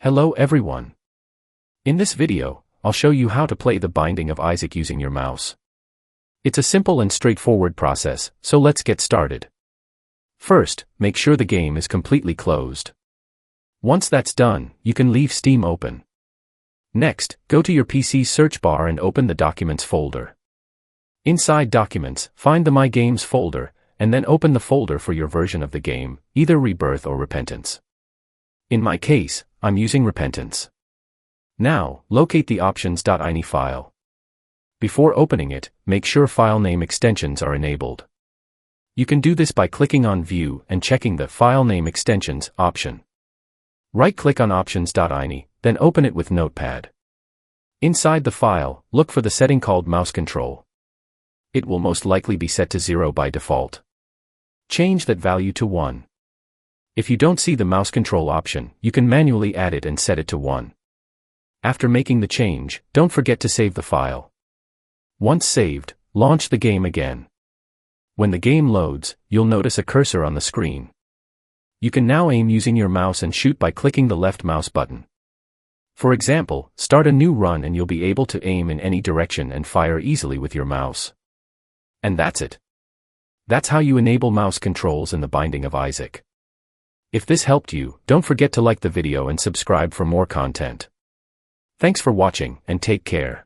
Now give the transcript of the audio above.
Hello everyone. In this video, I'll show you how to play The Binding of Isaac using your mouse. It's a simple and straightforward process, so let's get started. First, make sure the game is completely closed. Once that's done, you can leave Steam open. Next, go to your PC's search bar and open the Documents folder. Inside Documents, find the My Games folder, and then open the folder for your version of the game, either Rebirth or Repentance. In my case, I'm using Repentance. Now, locate the options.ini file. Before opening it, make sure file name extensions are enabled. You can do this by clicking on View and checking the File Name Extensions option. Right-click on options.ini, then open it with Notepad. Inside the file, look for the setting called Mouse Control. It will most likely be set to 0 by default. Change that value to 1. If you don't see the mouse control option, you can manually add it and set it to 1. After making the change, don't forget to save the file. Once saved, launch the game again. When the game loads, you'll notice a cursor on the screen. You can now aim using your mouse and shoot by clicking the left mouse button. For example, start a new run and you'll be able to aim in any direction and fire easily with your mouse. And that's it. That's how you enable mouse controls in The Binding of Isaac. If this helped you, don't forget to like the video and subscribe for more content. Thanks for watching, and take care.